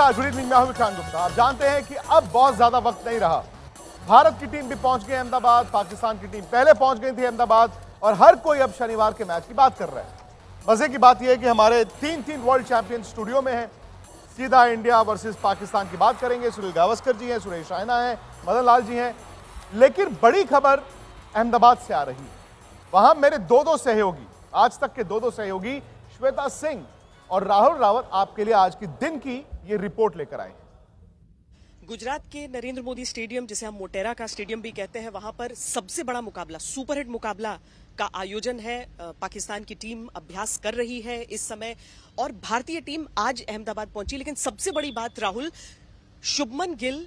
नमस्कार, good evening. मैं हूं विक्रांत गुप्ता। आप जानते हैं कि अब बहुत ज्यादा वक्त नहीं रहा। भारत की टीम भी पहुंच गई अहमदाबाद, पाकिस्तान की टीम पहले पहुंच गई थी अहमदाबाद और हर कोई अब शनिवार के मैच की बात कर रहा है। मजे की बात यह है कि हमारे तीन वर्ल्ड चैंपियन स्टूडियो में हैं। सीधा इंडिया वर्सेस पाकिस्तान की बात करेंगे। सुनील गावस्कर जी हैं, सुरेश रैना हैं, मदन लाल जी हैं। लेकिन बड़ी खबर अहमदाबाद से आ रही है। वहां मेरे दो सहयोगी, आज तक के दो सहयोगी श्वेता सिंह और राहुल रावत आपके लिए आज के दिन की ये रिपोर्ट लेकर आए हैं। गुजरात के नरेंद्र मोदी स्टेडियम, जिसे हम मोटेरा का स्टेडियम भी कहते हैं, वहां पर सबसे बड़ा मुकाबला, सुपरहिट मुकाबला का आयोजन है। पाकिस्तान की टीम अभ्यास कर रही है इस समय और भारतीय टीम आज अहमदाबाद पहुंची। लेकिन सबसे बड़ी बात राहुल, शुभमन गिल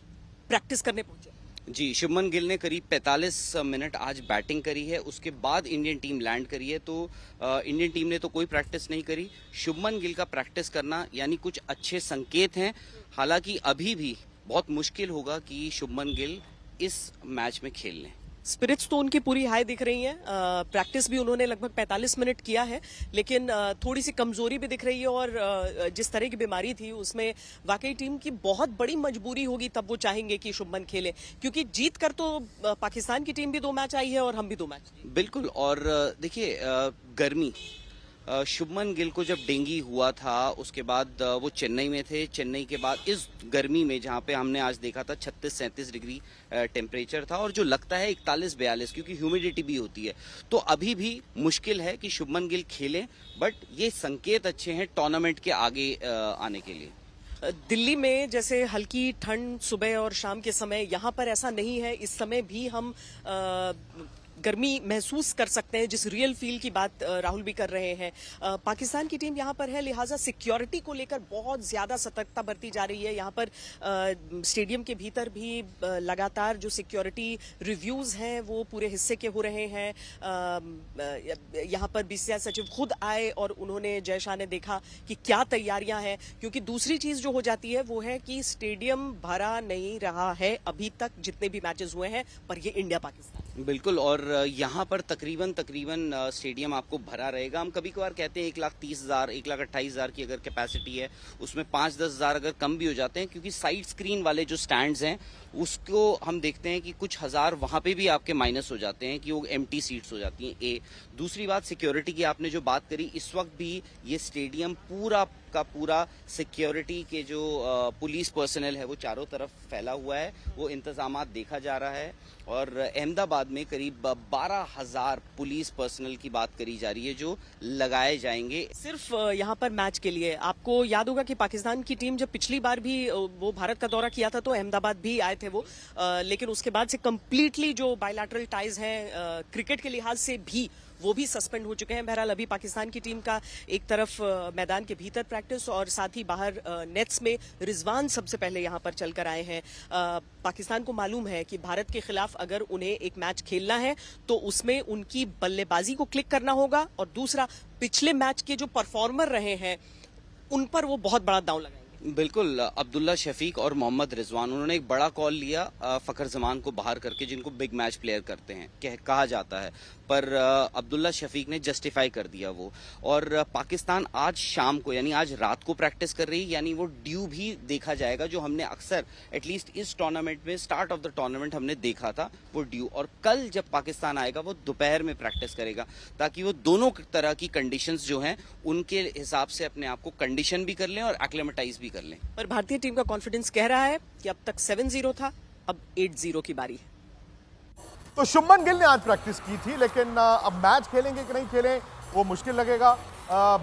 प्रैक्टिस करने पहुंचे। जी, शुभमन गिल ने करीब 45 मिनट आज बैटिंग करी है। उसके बाद इंडियन टीम लैंड करी है। तो इंडियन टीम ने तो कोई प्रैक्टिस नहीं करी। शुभमन गिल का प्रैक्टिस करना यानी कुछ अच्छे संकेत हैं। हालांकि अभी भी बहुत मुश्किल होगा कि शुभमन गिल इस मैच में खेल लें। स्पिरिट्स तो उनकी पूरी हाई दिख रही है। प्रैक्टिस भी उन्होंने लगभग 45 मिनट किया है, लेकिन थोड़ी सी कमजोरी भी दिख रही है और जिस तरह की बीमारी थी उसमें वाकई टीम की बहुत बड़ी मजबूरी होगी। तब वो चाहेंगे कि शुभमन खेले, क्योंकि जीत कर तो पाकिस्तान की टीम भी 2 मैच आई है और हम भी 2 मैच। बिल्कुल। और देखिए, गर्मी, शुभमन गिल को जब डेंगू हुआ था उसके बाद वो चेन्नई में थे। चेन्नई के बाद इस गर्मी में, जहां पे हमने आज देखा था 36-37 डिग्री टेम्परेचर था और जो लगता है 41-42, क्योंकि ह्यूमिडिटी भी होती है, तो अभी भी मुश्किल है कि शुभमन गिल खेलें। बट ये संकेत अच्छे हैं टूर्नामेंट के आगे आने के लिए। दिल्ली में जैसे हल्की ठंड सुबह और शाम के समय, यहाँ पर ऐसा नहीं है। इस समय भी हम गर्मी महसूस कर सकते हैं, जिस रियल फील की बात राहुल भी कर रहे हैं। पाकिस्तान की टीम यहाँ पर है, लिहाजा सिक्योरिटी को लेकर बहुत ज्यादा सतर्कता बरती जा रही है। यहाँ पर स्टेडियम के भीतर भी लगातार जो सिक्योरिटी रिव्यूज हैं वो पूरे हिस्से के हो रहे हैं। यहाँ पर बीसीसीआई सचिव खुद आए और उन्होंने, जय शाह ने देखा कि क्या तैयारियां हैं, क्योंकि दूसरी चीज जो हो जाती है वो है कि स्टेडियम भरा नहीं रहा है अभी तक, जितने भी मैचेस हुए हैं, पर ये इंडिया पाकिस्तान। बिल्कुल। और यहाँ पर तकरीबन स्टेडियम आपको भरा रहेगा। हम कभी कभार कहते हैं 1,30,000, 1,28,000 की अगर कैपेसिटी है, उसमें 5-10 हज़ार अगर कम भी हो जाते हैं, क्योंकि साइड स्क्रीन वाले जो स्टैंड्स हैं उसको हम देखते हैं कि कुछ हजार वहां पे भी आपके माइनस हो जाते हैं, कि वो एम्प्टी सीट्स हो जाती हैं। दूसरी बात, सिक्योरिटी की आपने जो बात करी, इस वक्त भी ये स्टेडियम पूरा का पूरा सिक्योरिटी के जो पुलिस पर्सनल है वो चारों तरफ फैला हुआ है। वो इंतजामात देखा जा रहा है और अहमदाबाद में करीब 12,000 पुलिस पर्सनल की बात करी जा रही है जो लगाए जाएंगे सिर्फ यहाँ पर मैच के लिए। आपको याद होगा कि पाकिस्तान की टीम जब पिछली बार भी वो भारत का दौरा किया था तो अहमदाबाद भी आए थे वो, लेकिन उसके बाद से कंप्लीटली जो बायलैटरल टाइज हैं क्रिकेट के लिहाज से भी, वो भी सस्पेंड हो चुके हैं। बहरहाल अभी पाकिस्तान की टीम का एक तरफ मैदान के भीतर प्रैक्टिस और साथ ही बाहर नेट्स में रिजवान सबसे पहले यहाँ पर चलकर आए हैं। पाकिस्तान को मालूम है कि भारत के खिलाफ अगर उन्हें एक मैच खेलना है तो उसमें उनकी बल्लेबाजी को क्लिक करना होगा, और दूसरा, पिछले मैच के जो परफॉर्मर रहे हैं उन पर वो बहुत बड़ा दांव लगाएंगे। बिल्कुल। अब्दुल्ला शफीक और मोहम्मद रिजवान, उन्होंने एक बड़ा कॉल लिया फखर जमान को बाहर करके, जिनको बिग मैच प्लेयर करते हैं कहा जाता है, पर अब्दुल्ला शफीक ने जस्टिफाई कर दिया वो। और पाकिस्तान आज शाम को, यानी आज रात को प्रैक्टिस कर रही है, यानी वो ड्यू भी देखा जाएगा, जो हमने अक्सर एटलीस्ट इस टूर्नामेंट में, स्टार्ट ऑफ द टूर्नामेंट हमने देखा था वो ड्यू। और कल जब पाकिस्तान आएगा वो दोपहर में प्रैक्टिस करेगा, ताकि वो दोनों तरह की कंडीशंस जो हैं उनके हिसाब से अपने आप को कंडीशन भी कर लें और एक्लेमेटाइज भी कर लें। पर भारतीय टीम का कॉन्फिडेंस कह रहा है कि अब तक 7-0 था, अब 8-0 की बारी है। तो शुभमन गिल ने आज प्रैक्टिस की थी, लेकिन अब मैच खेलेंगे कि नहीं खेलें वो मुश्किल लगेगा।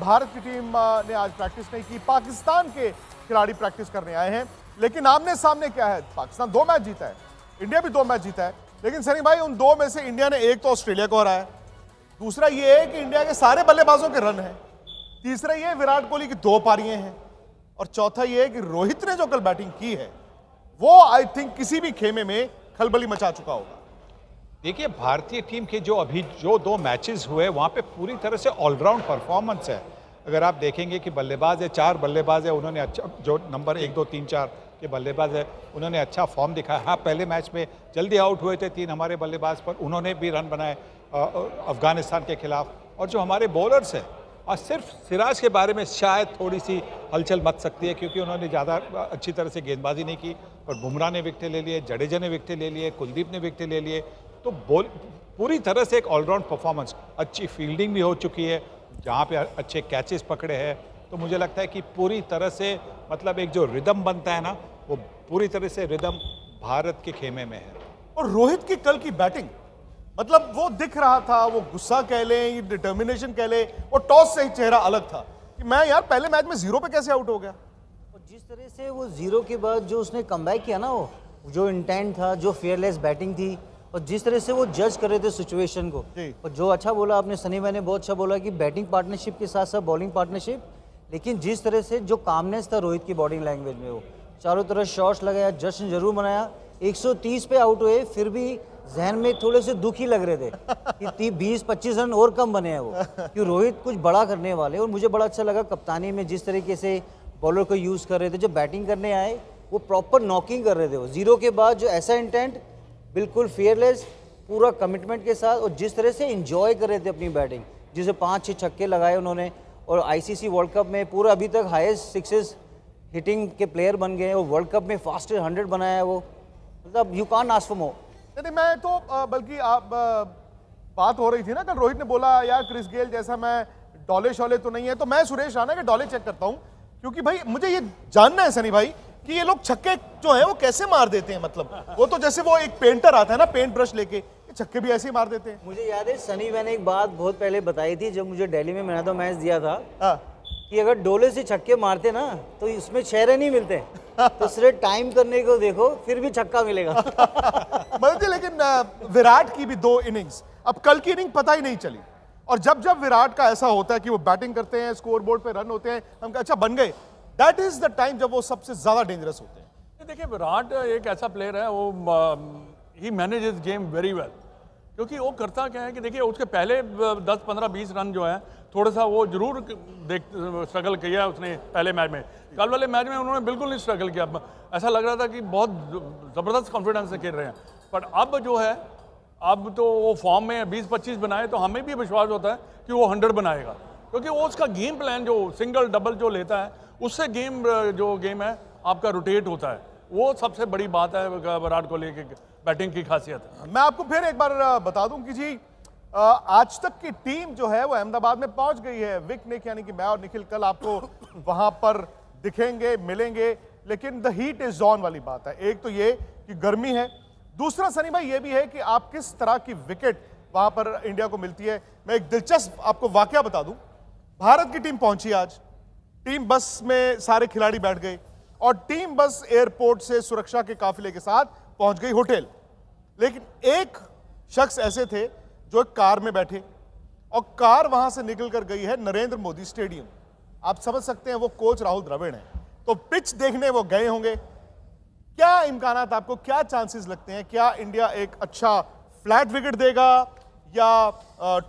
भारत की टीम ने आज प्रैक्टिस नहीं की। पाकिस्तान के खिलाड़ी प्रैक्टिस करने आए हैं, लेकिन आमने सामने क्या है, पाकिस्तान 2 मैच जीता है, इंडिया भी 2 मैच जीता है। लेकिन सनी भाई, उन 2 में से इंडिया ने एक तो ऑस्ट्रेलिया को हराया, दूसरा ये है कि इंडिया के सारे बल्लेबाजों के रन हैं, तीसरा ये विराट कोहली की 2 पारियां हैं, और चौथा ये है कि रोहित ने जो कल बैटिंग की है वो आई थिंक किसी भी खेमे में खलबली मचा चुका होगा। देखिए, भारतीय टीम के जो 2 मैचेस हुए वहाँ पे पूरी तरह से ऑलराउंड परफॉर्मेंस है। अगर आप देखेंगे कि बल्लेबाज है, 4 बल्लेबाज है, उन्होंने अच्छा, जो नंबर 1, 2, 3, 4 के बल्लेबाज है, उन्होंने अच्छा फॉर्म दिखाया। हाँ, पहले मैच में जल्दी आउट हुए थे 3 हमारे बल्लेबाज, पर उन्होंने भी रन बनाए अफगानिस्तान के खिलाफ। और जो हमारे बॉलर्स हैं और सिर्फ सिराज के बारे में शायद थोड़ी सी हलचल मच सकती है क्योंकि उन्होंने ज़्यादा अच्छी तरह से गेंदबाजी नहीं की, और बुमराह ने विकेटें ले लिए, जडेजा ने विकेटें ले लिए, कुलदीप ने विकेटें ले लिए। तो पूरी तरह से एक ऑलराउंड परफॉर्मेंस, अच्छी फील्डिंग भी हो चुकी है, जहाँ पे अच्छे कैचेस पकड़े हैं। तो मुझे लगता है कि पूरी तरह से मतलब एक जो रिदम बनता है ना, वो पूरी तरह से रिदम भारत के खेमे में है। और रोहित की कल की बैटिंग, मतलब वो दिख रहा था, वो गुस्सा कह लें, डिटर्मिनेशन कह लें, और टॉस से ही चेहरा अलग था कि मैं यार पहले मैच में 0 पे कैसे आउट हो गया। और जिस तरह से वो 0 के बाद जो उसने कमबैक किया ना, वो जो इंटेंट था, जो फेयरलेस बैटिंग थी, और जिस तरह से वो जज कर रहे थे सिचुएशन को, और जो अच्छा बोला आपने, सनी भाई ने बहुत अच्छा बोला कि बैटिंग पार्टनरशिप के साथ साथ बॉलिंग पार्टनरशिप, लेकिन जिस तरह से जो कामनेस था रोहित की बॉलिंग लैंग्वेज में, वो चारों तरफ शॉट्स लगाया, जश्न जरूर मनाया, 130 पे आउट हुए, फिर भी जहन में थोड़े से दुखी लग रहे थे कि 20-25 रन और कम बने हैं वो, कि रोहित कुछ बड़ा करने वाले। और मुझे बड़ा अच्छा लगा कप्तानी में जिस तरीके से बॉलर को यूज़ कर रहे थे, जो बैटिंग करने आए वो प्रॉपर नॉकिंग कर रहे थे। वो 0 के बाद जो ऐसा इंटेंट, बिल्कुल फेयरलेस, पूरा कमिटमेंट के साथ, और जिस तरह से इंजॉय कर रहे थे अपनी बैटिंग, जिसे 5-6 छक्के लगाए उन्होंने, और आईसीसी वर्ल्ड कप में पूरा अभी तक हाईएस्ट सिक्सेस हिटिंग के प्लेयर बन गए हैं। वो वर्ल्ड कप में फास्टेस्ट 100 बनाया है वो, मतलब you can't ask for more. नहीं, मैं तो बल्कि आप बात हो रही थी ना, कल रोहित ने बोला यार क्रिस गेल जैसा मैं डॉले शॉले तो नहीं है, तो मैं सुरेश राणा के डॉले चेक करता हूं, क्योंकि भाई मुझे ये जानना है सनी भाई कि ये लोग छक्के जो है वो कैसे मार देते हैं। मतलब वो तो जैसे वो एक पेंटर आता है ना पेंट ब्रश लेके, ये छक्के भी ऐसे ही मार देते हैं। मुझे याद है सनी मैंने एक बात बहुत पहले बताई थी, जब मुझे दिल्ली में मैन ऑफ द मैच दिया था, कि अगर डोले से छक्के मारते ना तो इसमें 6 रन ही मिलते, तो सिर्फ टाइम करने को देखो फिर भी छक्का मिलेगा। मतलब लेकिन विराट की भी 2 इनिंग्स, अब कल की इनिंग पता ही नहीं चली, और जब जब विराट का ऐसा होता है कि वो बैटिंग करते हैं, स्कोर बोर्ड पे रन होते हैं, हम अच्छा बन गए, दैट इज द टाइम जब वो सबसे ज्यादा डेंजरस होते हैं। देखिए विराट एक ऐसा प्लेयर है, वो ही manage his game very well, क्योंकि वो करता क्या है कि देखिए उसके पहले 10, 15, 20 रन जो है थोड़ा सा वो जरूर स्ट्रगल किया उसने पहले मैच में। कल वाले मैच में उन्होंने बिल्कुल नहीं स्ट्रगल किया, ऐसा लग रहा था कि बहुत ज़बरदस्त कॉन्फिडेंस से खेल रहे हैं। पर अब जो है, अब तो वो फॉर्म में 20-25 बनाए तो हमें भी विश्वास होता है कि वो 100 बनाएगा, क्योंकि वो उसका गेम प्लान जो सिंगल डबल जो लेता है, उससे गेम है आपका रोटेट होता है। वो सबसे बड़ी बात है विराट कोहली की बैटिंग की खासियत है। मैं आपको फिर एक बार बता दूं कि जी आज तक की टीम जो है वो अहमदाबाद में पहुंच गई है। विक निक यानी कि मैं और निखिल कल आपको वहां पर दिखेंगे, मिलेंगे, लेकिन द हीट इज ऑन वाली बात है। एक तो ये कि गर्मी है, दूसरा सनी भाई ये भी है कि आप किस तरह की विकेट वहां पर इंडिया को मिलती है। मैं एक दिलचस्प आपको वाकया बता दूं, भारत की टीम पहुंची आज, टीम बस में सारे खिलाड़ी बैठ गए और टीम बस एयरपोर्ट से सुरक्षा के काफिले के साथ पहुंच गई होटल, लेकिन एक शख्स ऐसे थे जो एक कार में बैठे और कार वहां से निकल कर गई है नरेंद्र मोदी स्टेडियम। आप समझ सकते हैं वो कोच राहुल द्रविड़ हैं, तो पिच देखने वो गए होंगे। क्या इम्कानात आपको, क्या चांसेस लगते हैं, क्या इंडिया एक अच्छा फ्लैट विकेट देगा या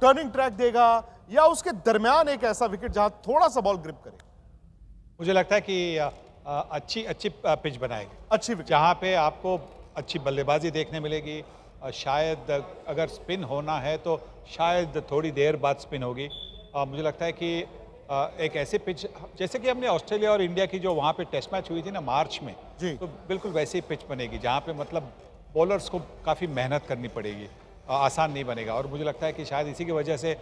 टर्निंग ट्रैक देगा या उसके दरमियान एक ऐसा विकेट जहां थोड़ा सा बॉल ग्रिप करे? मुझे लगता है कि अच्छी पिच बनाएगी, अच्छी विकेट जहाँ पे आपको अच्छी बल्लेबाजी देखने मिलेगी। शायद अगर स्पिन होना है तो शायद थोड़ी देर बाद स्पिन होगी। मुझे लगता है कि एक ऐसे पिच जैसे कि हमने ऑस्ट्रेलिया और इंडिया की जो वहाँ पे टेस्ट मैच हुई थी ना मार्च में, तो बिल्कुल वैसे ही पिच बनेगी जहाँ पे मतलब बॉलर्स को काफ़ी मेहनत करनी पड़ेगी, आसान नहीं बनेगा। और मुझे लगता है कि शायद इसी की वजह से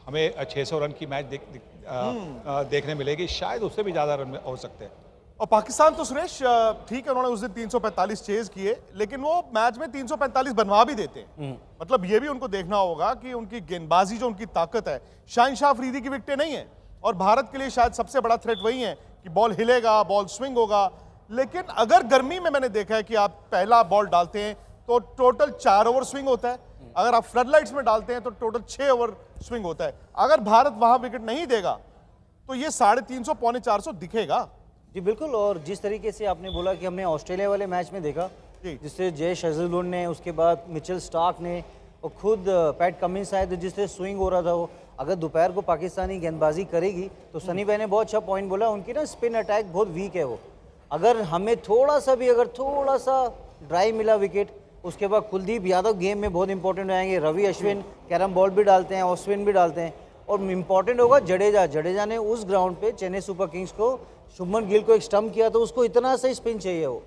हमें 600 रन की मैच देखने मिलेगी, शायद उससे भी ज़्यादा रन हो सकते हैं। और पाकिस्तान तो सुरेश ठीक है, उन्होंने उस दिन 345 चेज किए, लेकिन वो मैच में 345 बनवा भी देते हैं। मतलब ये भी उनको देखना होगा कि उनकी गेंदबाजी जो उनकी ताकत है, शाहिन अफरीदी की विकेटें नहीं है, और भारत के लिए शायद सबसे बड़ा थ्रेट वही है कि बॉल हिलेगा, बॉल स्विंग होगा। लेकिन अगर गर्मी में मैंने देखा है कि आप पहला बॉल डालते हैं तो टोटल 4 ओवर स्विंग होता है, अगर आप फ्लड लाइट्स में डालते हैं तो टोटल 6 ओवर स्विंग होता है। अगर भारत वहां विकेट नहीं देगा तो ये 350 पौने 400 दिखेगा। जी बिल्कुल, और जिस तरीके से आपने बोला कि हमने ऑस्ट्रेलिया वाले मैच में देखा, जिससे जय शेजलवुड ने, उसके बाद मिचेल स्टार्क ने, और खुद पैट कमिंस आए तो जिससे स्विंग हो रहा था वो, अगर दोपहर को पाकिस्तानी गेंदबाजी करेगी तो सनी भाई ने बहुत अच्छा पॉइंट बोला, उनकी ना स्पिन अटैक बहुत वीक है वो। अगर हमें थोड़ा सा ड्राई मिला विकेट, उसके बाद कुलदीप यादव गेम में बहुत इंपॉर्टेंट हो जाएंगे, रवि अश्विन कैरम बॉल भी डालते हैं, ऑस्विन भी डालते हैं, और इम्पॉर्टेंट होगा जडेजा ने उस ग्राउंड पे चेन्नई सुपर किंग्स को शुभमन गिल को एक स्टंप किया, तो उसको इतना सही स्पिन चाहिए वो,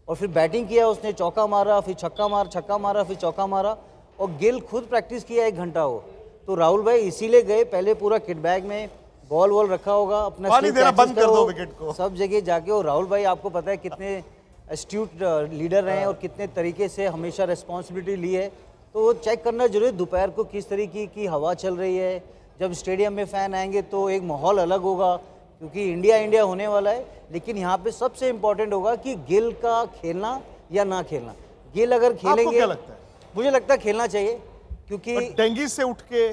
और फिर बैटिंग किया उसने, चौका मारा, फिर छक्का मारा, फिर चौका मारा, और गिल खुद प्रैक्टिस किया 1 घंटा वो। तो राहुल भाई इसीलिए गए, पहले पूरा किट बैग में बॉल वॉल रखा होगा, अपना पानी देना बंद कर दो विकेट को, सब जगह जाके। और राहुल भाई आपको पता है कितने एस्ट्यूट लीडर रहे हैं और कितने तरीके से हमेशा रिस्पॉन्सिबिलिटी ली है, तो वो चेक करना जरूरी है दोपहर को किस तरीके की हवा चल रही है। जब स्टेडियम में फैन आएंगे तो एक माहौल अलग होगा, क्योंकि इंडिया होने वाला है। लेकिन यहाँ पे सबसे इम्पोर्टेंट होगा कि गिल का खेलना या ना खेलना। गिल अगर खेलेंगे, क्या लगता है? मुझे लगता है खेलना चाहिए, क्योंकि डेंगी से उठ के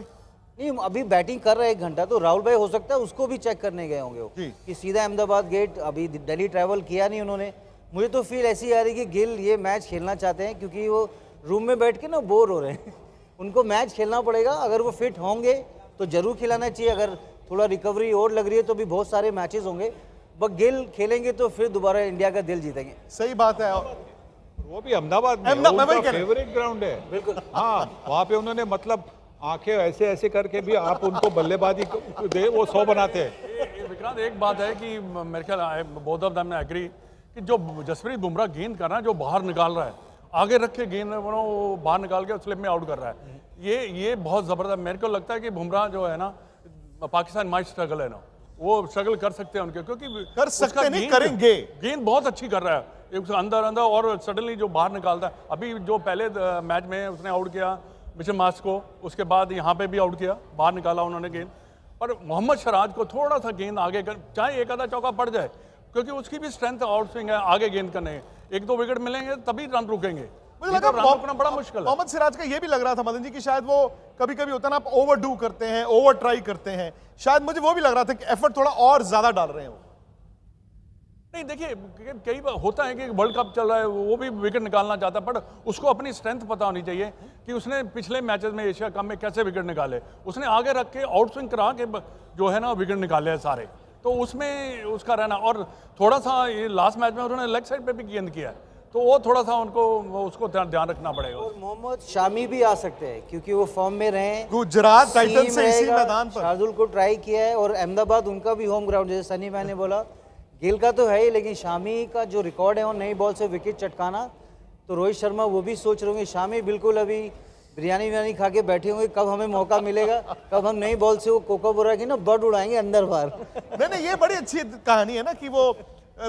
नहीं, अभी बैटिंग कर रहा है 1 घंटा, तो राहुल भाई हो सकता है उसको भी चेक करने गए होंगे वो, कि सीधा अहमदाबाद गेट, अभी दिल्ली ट्रैवल किया नहीं उन्होंने। मुझे तो फील ऐसी आ रही कि गिल ये मैच खेलना चाहते हैं, क्योंकि वो रूम में बैठ के ना बोर हो रहे हैं उनको मैच खेलना पड़ेगा। अगर वो फिट होंगे तो जरूर खिलाना चाहिए, अगर थोड़ा रिकवरी और लग रही है तो भी बहुत सारे मैचेस होंगे, बट गिल खेलेंगे तो फिर दोबारा इंडिया का दिल जीतेंगे। सही बात है। वो भी अहमदाबाद में, उनका फेवरेट ग्राउंड है। बिल्कुल हाँ, वहाँ पे उन्होंने मतलब आंखें ऐसे ऐसे करके भी आप उनको बल्लेबाजी दे, वो 100 बनाते हैं। विक्रांत, एक बात है कि मेरे ख्याल बोथ ऑफ देम एग्री कि जो जसप्रीत बुमराह गेंद कर रहा है, जो बाहर निकाल रहा है, आगे रख के गेंद वो बाहर निकाल के स्लिप में आउट कर रहा है, ये बहुत ज़बरदस्त। मेरे को लगता है कि बुमराह जो है ना, पाकिस्तान माइट स्ट्रगल है ना, वो स्ट्रगल कर सकते हैं उनके, क्योंकि कर सकते नहीं, करेंगे। गेंद बहुत अच्छी कर रहा है, एक अंदर और सडनली जो बाहर निकालता है। अभी जो पहले मैच में उसने आउट किया मिचेल मार्श को, उसके बाद यहाँ पे भी आउट किया, बाहर निकाला उन्होंने गेंद। पर मोहम्मद सिराज को थोड़ा सा गेंद आगे कर, चाहे एक आधा चौका पड़ जाए, क्योंकि उसकी भी स्ट्रेंथ आउट स्विंग है, आगे गेंद करने 1-2 विकेट मिलेंगे तभी रन रुकेंगे। मुझे लगा रन रुकना बड़ा मुश्किल है। मोहम्मद सिराज का ये भी लग रहा था मदन जी कि शायद वो कभी कभी होता ना, आप ओवरडू करते हैं, ओवर ट्राई करते हैं, शायद मुझे वो भी लग रहा था कि एफर्ट थोड़ा और ज्यादा डाल रहे हैं। नहीं देखिए, कई बार होता है कि वर्ल्ड कप चल रहा है, वो भी विकेट निकालना चाहता है, पर उसको अपनी स्ट्रेंथ पता होनी चाहिए कि उसने पिछले मैचेस में एशिया कप में कैसे विकेट निकाले। उसने आगे रख के आउट स्विंग करा के जो है ना विकेट निकाले हैं सारे, तो उसमें उसका रहना। और थोड़ा सा ये लास्ट मैच में उन्होंने लेग साइड पे भी गेंद किया है, तो वो थोड़ा सा उनको उसको ध्यान रखना पड़ेगा। और मोहम्मद शामी भी आ सकते हैं, क्योंकि वो फॉर्म में रहे, गुजरात टाइटंस से इसी मैदान पर शार्दुल को ट्राई किया है, और अहमदाबाद उनका भी होम ग्राउंड, जैसे सनी मैंने बोला। गिल का तो है ही, लेकिन शामी का जो रिकॉर्ड है वो नई बॉल से विकेट चटकाना, तो रोहित शर्मा वो भी सोच रहे होंगे। शामी बिल्कुल अभी बिरयानी खा के बैठे होंगे, कब हमें मौका मिलेगा, कब हम नई बॉल से वो कोकाबोरा की ना बर्ड उड़ाएंगे अंदर बाहर। नहीं, ये बड़ी अच्छी कहानी है ना कि वो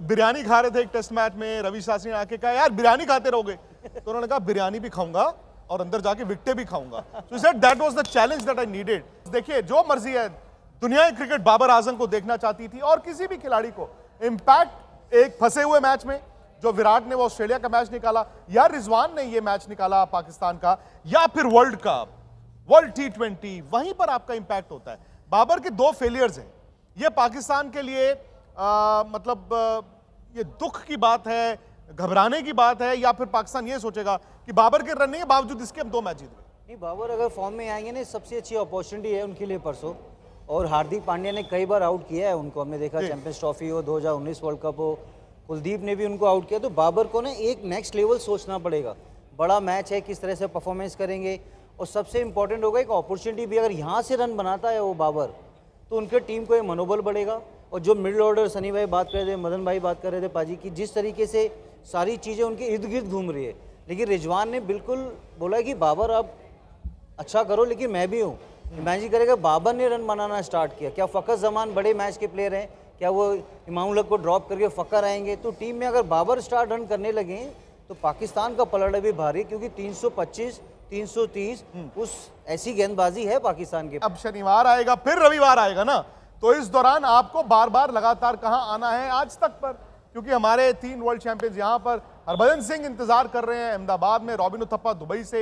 बिरयानी खा रहे थे एक टेस्ट मैच में, रवि शास्त्री ने आके कहा यार बिरयानी खाते रहोगे, तो उन्होंने कहा बिरयानी भी खाऊंगा और अंदर जाके विकेट भी खाऊंगा। So he said that was the challenge that I needed. देखिए, जो मर्जी है, दुनिया की क्रिकेट बाबर आजम को देखना चाहती थी, और किसी भी खिलाड़ी को। इम्पैक्ट एक फंसे हुए मैच में जो विराट ने वो ऑस्ट्रेलिया का मैच निकाला, या रिजवान ने ये मैच निकाला पाकिस्तान का, या फिर वर्ल्ड कप, वर्ल्ड T20, वहीं पर आपका इंपैक्ट होता है। बाबर के 2 फेलियर्स हैं, ये पाकिस्तान के लिए ये दुख की बात है, घबराने की बात है, या फिर पाकिस्तान ये सोचेगा कि बाबर के रन नहीं के बावजूद इसके हम 2 मैच जीत गए? नहीं, बाबर अगर फॉर्म में आएंगे ना, सबसे अच्छी अपॉर्चुनिटी है उनके लिए परसों। और हार्दिक पांड्या ने कई बार आउट किया है उनको, हमने देखा चैंपियंस ट्रॉफी हो, 2019 वर्ल्ड कप हो, कुलदीप ने भी उनको आउट किया। तो बाबर को ना एक नेक्स्ट लेवल सोचना पड़ेगा, बड़ा मैच है, किस तरह से परफॉर्मेंस करेंगे। और सबसे इंपॉर्टेंट होगा एक अपॉर्चुनिटी भी, अगर यहाँ से रन बनाता है वो बाबर, तो उनके टीम को एक मनोबल बढ़ेगा। और जो मिडिल ऑर्डर, सनी भाई बात कर रहे थे, मदन भाई बात कर रहे थे पाजी की, जिस तरीके से सारी चीज़ें उनके इर्द गिर्द घूम रही है, लेकिन रिजवान ने बिल्कुल बोला कि बाबर आप अच्छा करो, लेकिन मैं भी हूँ। इमेजिन करेगा बाबर ने रन बनाना स्टार्ट किया, क्या फ़खर जमान बड़े मैच के प्लेयर हैं, क्या वो इमाम उल हक को ड्रॉप करके फ़खर आएंगे? तो टीम में अगर बाबर स्टार्ट रन करने लगे तो पाकिस्तान का पलड़ा भी भारी, क्योंकि 325, 330 उस ऐसी गेंदबाजी है पाकिस्तान के। अब शनिवार आएगा, फिर रविवार आएगा ना, तो इस दौरान आपको बार बार लगातार कहां आना है आज तक पर, क्योंकि हमारे 3 वर्ल्ड चैंपियंस यहां पर हरभजन सिंह इंतजार कर रहे हैं अहमदाबाद में, रॉबिन उथप्पा दुबई से।